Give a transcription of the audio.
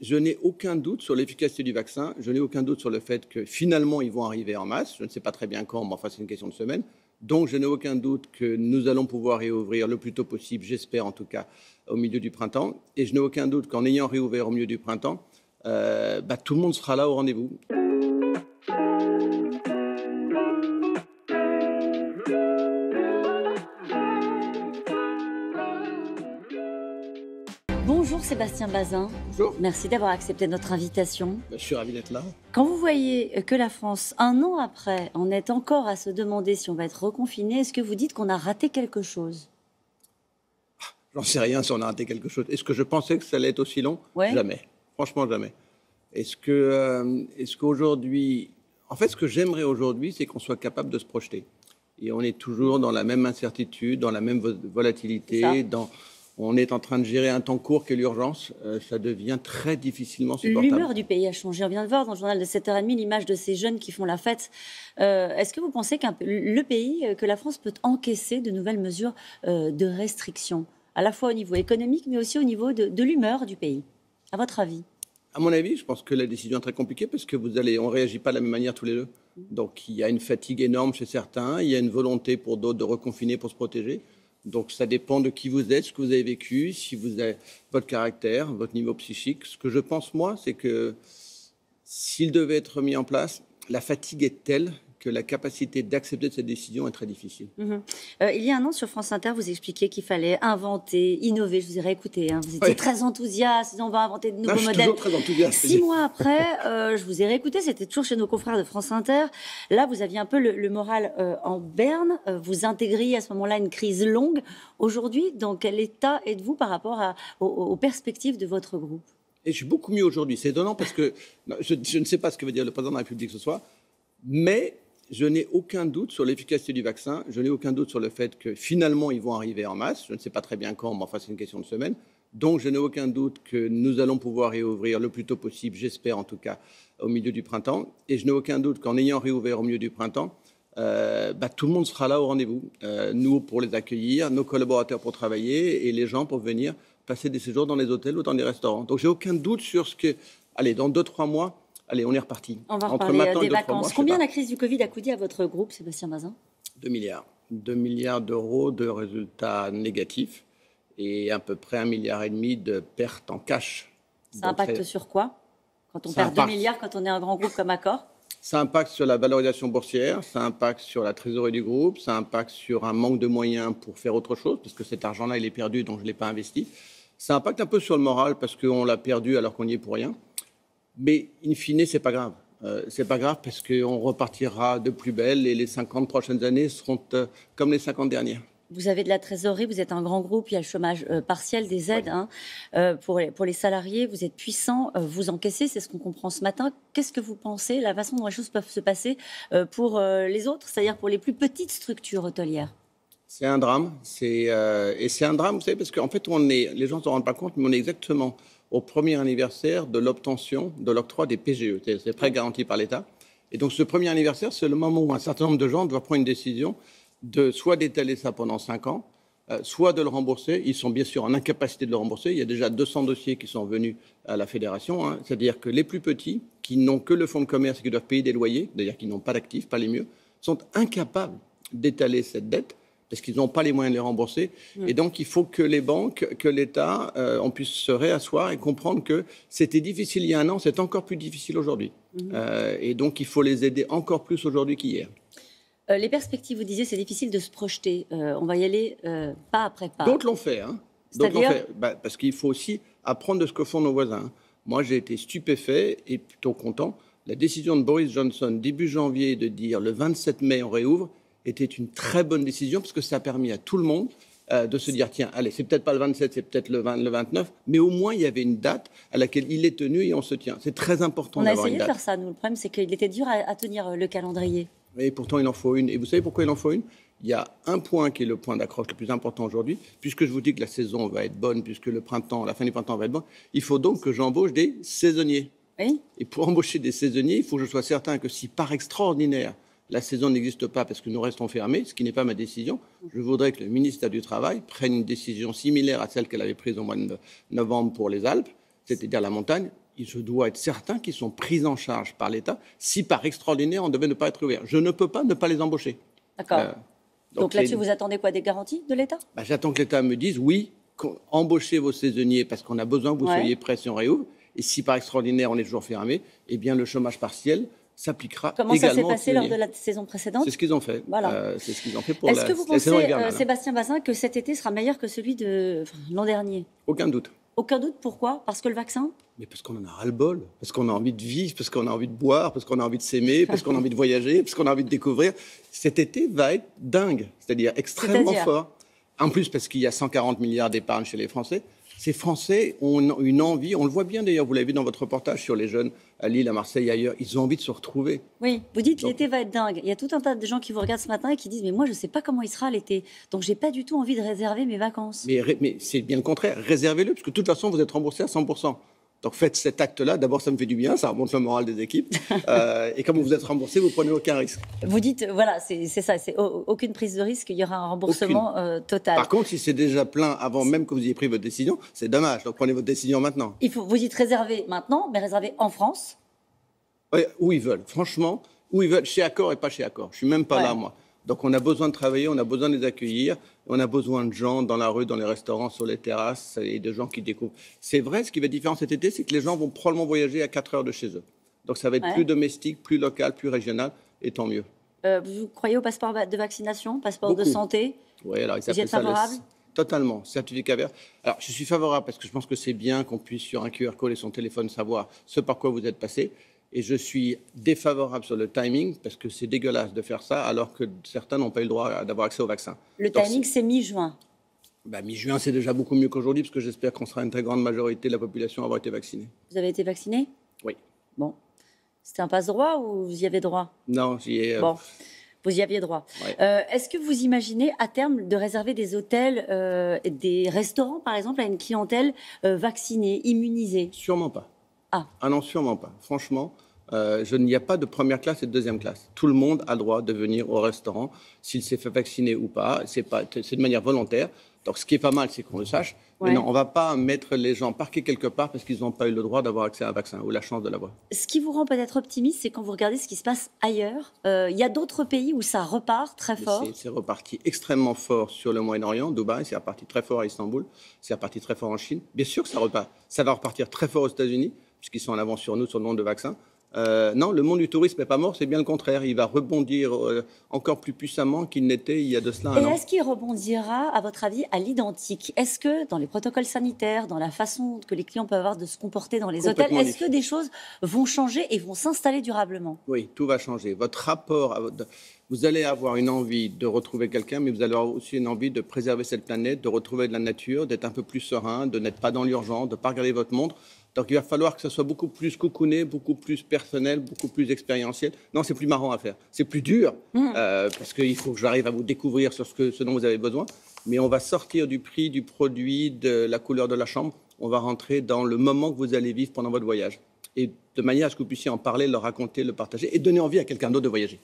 Je n'ai aucun doute sur l'efficacité du vaccin. Je n'ai aucun doute sur le fait que finalement, ils vont arriver en masse. Je ne sais pas très bien quand, mais enfin, c'est une question de semaine. Donc, je n'ai aucun doute que nous allons pouvoir réouvrir le plus tôt possible, j'espère en tout cas, au milieu du printemps. Et je n'ai aucun doute qu'en ayant réouvert au milieu du printemps, tout le monde sera là au rendez-vous. Bonjour Sébastien Bazin. Bonjour. Merci d'avoir accepté notre invitation. Je suis ravi d'être là. Quand vous voyez que la France, un an après, en est encore à se demander si on va être reconfiné, est-ce que vous dites qu'on a raté quelque chose? J'en sais rien si on a raté quelque chose. Est-ce que je pensais que ça allait être aussi long? Ouais. Jamais. Franchement, jamais. Est-ce qu'aujourd'hui... En fait, ce que j'aimerais aujourd'hui, c'est qu'on soit capable de se projeter. Et on est toujours dans la même incertitude, dans la même volatilité, on est en train de gérer un temps court qu'est l'urgence. Ça devient très difficilement supportable. L'humeur du pays a changé. On vient de voir dans le journal de 7h30 l'image de ces jeunes qui font la fête. Est-ce que vous pensez que la France peut encaisser de nouvelles mesures de restriction, à la fois au niveau économique, mais aussi au niveau de l'humeur du pays? À votre avis? À mon avis, je pense que la décision est très compliquée parce que on ne réagit pas de la même manière tous les deux. Donc il y a une fatigue énorme chez certains, il y a une volonté pour d'autres de reconfiner pour se protéger. Donc ça dépend de qui vous êtes, ce que vous avez vécu, si vous avez votre caractère, votre niveau psychique. Ce que je pense, moi, c'est que s'il devait être mis en place, la fatigue est telle que la capacité d'accepter cette décision est très difficile. Il y a un an, sur France Inter, vous expliquiez qu'il fallait inventer, innover. Je vous ai réécouté. Vous étiez très enthousiaste. On va inventer de nouveaux modèles. Je suis toujours très enthousiaste. 6 mois après, je vous ai réécouté. C'était toujours chez nos confrères de France Inter. Là, vous aviez un peu le moral en berne. Vous intégriez à ce moment-là une crise longue. Aujourd'hui, dans quel état êtes-vous par rapport aux perspectives de votre groupe? Et je suis beaucoup mieux aujourd'hui. C'est étonnant parce que je ne sais pas ce que veut dire le président de la République ce soir, mais je n'ai aucun doute sur l'efficacité du vaccin. Je n'ai aucun doute sur le fait que finalement, ils vont arriver en masse. Je ne sais pas très bien quand, mais enfin, c'est une question de semaine. Donc, je n'ai aucun doute que nous allons pouvoir réouvrir le plus tôt possible, j'espère en tout cas, au milieu du printemps. Et je n'ai aucun doute qu'en ayant réouvert au milieu du printemps, tout le monde sera là au rendez-vous. Nous pour les accueillir, nos collaborateurs pour travailler et les gens pour venir passer des séjours dans les hôtels ou dans les restaurants. Donc, j'ai aucun doute sur ce que... Allez, dans 2-3 mois, allez, on est reparti. On va reparler des vacances. Combien la crise du Covid a coûté à votre groupe, Sébastien Bazin? 2 milliards. 2 milliards d'euros de résultats négatifs et à peu près 1,5 milliard de pertes en cash. Ça impacte sur quoi? Quand on perd 2 milliards, quand on est un grand groupe comme Accor? Ça impacte sur la valorisation boursière, ça impacte sur la trésorerie du groupe, ça impacte sur un manque de moyens pour faire autre chose, parce que cet argent-là, il est perdu, donc je ne l'ai pas investi. Ça impacte un peu sur le moral, parce qu'on l'a perdu alors qu'on n'y est pour rien. Mais, in fine, c'est pas grave. C'est pas grave parce qu'on repartira de plus belle et les 50 prochaines années seront comme les 50 dernières. Vous avez de la trésorerie, vous êtes un grand groupe, il y a le chômage partiel, des aides pour les salariés, vous êtes puissant, vous encaissez, c'est ce qu'on comprend ce matin. Qu'est-ce que vous pensez, la façon dont les choses peuvent se passer pour les autres, c'est-à-dire pour les plus petites structures hôtelières? C'est un drame, et c'est un drame, vous savez, parce qu'en fait, les gens ne s'en rendent pas compte, mais on est exactement au premier anniversaire de l'obtention, de l'octroi des PGE, c'est prêts garantis par l'État. Et donc ce premier anniversaire, c'est le moment où un certain nombre de gens doivent prendre une décision de soit d'étaler ça pendant 5 ans, soit de le rembourser. Ils sont bien sûr en incapacité de le rembourser. Il y a déjà 200 dossiers qui sont venus à la fédération. C'est-à-dire que les plus petits, qui n'ont que le fonds de commerce et qui doivent payer des loyers, c'est-à-dire qui n'ont pas d'actifs, pas les mieux, sont incapables d'étaler cette dette parce qu'ils n'ont pas les moyens de les rembourser. Et donc, il faut que les banques, que l'État, on puisse se réasseoir et comprendre que c'était difficile il y a un an, c'est encore plus difficile aujourd'hui. Et donc, il faut les aider encore plus aujourd'hui qu'hier. Les perspectives, vous disiez, c'est difficile de se projeter. On va y aller pas après pas. D'autres l'ont fait. Parce qu'il faut aussi apprendre de ce que font nos voisins. Moi, j'ai été stupéfait et plutôt content. La décision de Boris Johnson, début janvier, de dire le 27 mai, on réouvre, était une très bonne décision parce que ça a permis à tout le monde de se dire, tiens, allez, c'est peut-être pas le 27, c'est peut-être le 29, mais au moins, il y avait une date à laquelle il est tenu et on se tient. C'est très important d'avoir une date. On a essayé de faire ça, nous. Le problème, c'est qu'il était dur à tenir le calendrier. Et pourtant, il en faut une. Et vous savez pourquoi il en faut une? Il y a un point qui est le point d'accroche le plus important aujourd'hui, puisque je vous dis que la saison va être bonne, puisque la fin du printemps va être bonne. Il faut donc que j'embauche des saisonniers. Oui. Et pour embaucher des saisonniers, il faut que je sois certain que si par extraordinaire, la saison n'existe pas parce que nous restons fermés, ce qui n'est pas ma décision, je voudrais que le ministère du Travail prenne une décision similaire à celle qu'elle avait prise au mois de novembre pour les Alpes, c'est-à-dire la montagne, je dois être certain qu'ils sont pris en charge par l'État si par extraordinaire on devait ne pas être ouvert. Je ne peux pas ne pas les embaucher. D'accord. Donc là-dessus, vous attendez quoi, des garanties de l'État? J'attends que l'État me dise oui, embauchez vos saisonniers parce qu'on a besoin que vous soyez prêts si on réouvre. Et si par extraordinaire on est toujours fermé, eh bien le chômage partiel s'appliquera également. Comment ça s'est passé lors de la saison précédente? C'est ce qu'ils ont fait. Voilà. C'est ce qu'ils ont fait pour Est-ce que vous pensez, hivernale. Sébastien Bazin, que cet été sera meilleur que celui de l'an dernier? Aucun doute. Aucun doute. Pourquoi? Parce que le vaccin? Mais parce qu'on en a ras-le-bol, parce qu'on a envie de vivre, parce qu'on a envie de boire, parce qu'on a envie de s'aimer, parce qu'on a envie de voyager, parce qu'on a envie de découvrir. Cet été va être dingue, c'est-à-dire extrêmement fort. En plus, parce qu'il y a 140 milliards d'épargne chez les Français. Ces Français ont une envie, on le voit bien d'ailleurs, vous l'avez vu dans votre reportage sur les jeunes à Lille, à Marseille, ailleurs, ils ont envie de se retrouver. Oui, vous dites l'été va être dingue. Il y a tout un tas de gens qui vous regardent ce matin et qui disent mais moi je ne sais pas comment il sera l'été, donc j'ai pas du tout envie de réserver mes vacances. Mais c'est bien le contraire, réservez-le, parce que de toute façon vous êtes remboursé à 100%. Donc faites cet acte-là, d'abord ça me fait du bien, ça remonte le moral des équipes, et comme vous êtes remboursé, vous prenez aucun risque. Vous dites, voilà, c'est ça, c'est aucune prise de risque, il y aura un remboursement total. Par contre, si c'est déjà plein avant même que vous ayez pris votre décision, c'est dommage, donc prenez votre décision maintenant. Vous dites réserver maintenant, mais réserver en France? Oui, où ils veulent, franchement, où ils veulent, chez Accor et pas chez Accor, je suis même pas là moi. Donc on a besoin de travailler, on a besoin de les accueillir, on a besoin de gens dans la rue, dans les restaurants, sur les terrasses, et de gens qui découvrent. C'est vrai, ce qui va être différent cet été, c'est que les gens vont probablement voyager à 4 heures de chez eux. Donc ça va être plus domestique, plus local, plus régional, et tant mieux. Vous croyez au passeport de vaccination, passeport de santé? Oui, alors ils êtes favorable? Totalement, certificat vert. Alors je suis favorable parce que je pense que c'est bien qu'on puisse sur un QR code et son téléphone savoir ce par quoi vous êtes passé. Et je suis défavorable sur le timing parce que c'est dégueulasse de faire ça alors que certains n'ont pas eu le droit d'avoir accès au vaccin. Le timing, c'est mi-juin. Mi-juin, c'est déjà beaucoup mieux qu'aujourd'hui parce que j'espère qu'on sera une très grande majorité de la population à avoir été vaccinée. Vous avez été vacciné? Oui. Bon. C'était un passe-droit ou vous y avez droit? Non, j'y ai... Bon. Vous y aviez droit. Ouais. Est-ce que vous imaginez à terme de réserver des hôtels, des restaurants par exemple, à une clientèle vaccinée, immunisée? Sûrement pas. Ah non, sûrement pas. Franchement, il n'y a pas de première classe et de deuxième classe. Tout le monde a le droit de venir au restaurant, s'il s'est fait vacciner ou pas. C'est de manière volontaire. Donc, ce qui est pas mal, c'est qu'on le sache. Mais non, on ne va pas mettre les gens parqués quelque part parce qu'ils n'ont pas eu le droit d'avoir accès à un vaccin ou la chance de l'avoir. Ce qui vous rend peut-être optimiste, c'est quand vous regardez ce qui se passe ailleurs. Il y a d'autres pays où ça repart très fort. C'est reparti extrêmement fort sur le Moyen-Orient, Dubaï, c'est reparti très fort à Istanbul, c'est reparti très fort en Chine. Bien sûr que ça repart. Ça va repartir très fort aux États-Unis, puisqu'ils sont en avance sur nous sur le nombre de vaccins. Non, le monde du tourisme n'est pas mort, c'est bien le contraire. Il va rebondir encore plus puissamment qu'il n'était il y a de cela un an. Et est-ce qu'il rebondira, à votre avis, à l'identique? Est-ce que dans les protocoles sanitaires, dans la façon que les clients peuvent avoir de se comporter dans les hôtels, est-ce que des choses vont changer et vont s'installer durablement? Oui, tout va changer. Votre rapport, vous allez avoir une envie de retrouver quelqu'un, mais vous allez avoir aussi une envie de préserver cette planète, de retrouver de la nature, d'être un peu plus serein, de n'être pas dans l'urgence, de ne pas regarder votre montre. Donc il va falloir que ce soit beaucoup plus cocooné, beaucoup plus personnel, beaucoup plus expérientiel. Non, c'est plus marrant à faire. C'est plus dur, parce qu'il faut que j'arrive à vous découvrir sur ce dont vous avez besoin. Mais on va sortir du prix, du produit, de la couleur de la chambre. On va rentrer dans le moment que vous allez vivre pendant votre voyage. Et de manière à ce que vous puissiez en parler, le raconter, le partager et donner envie à quelqu'un d'autre de voyager.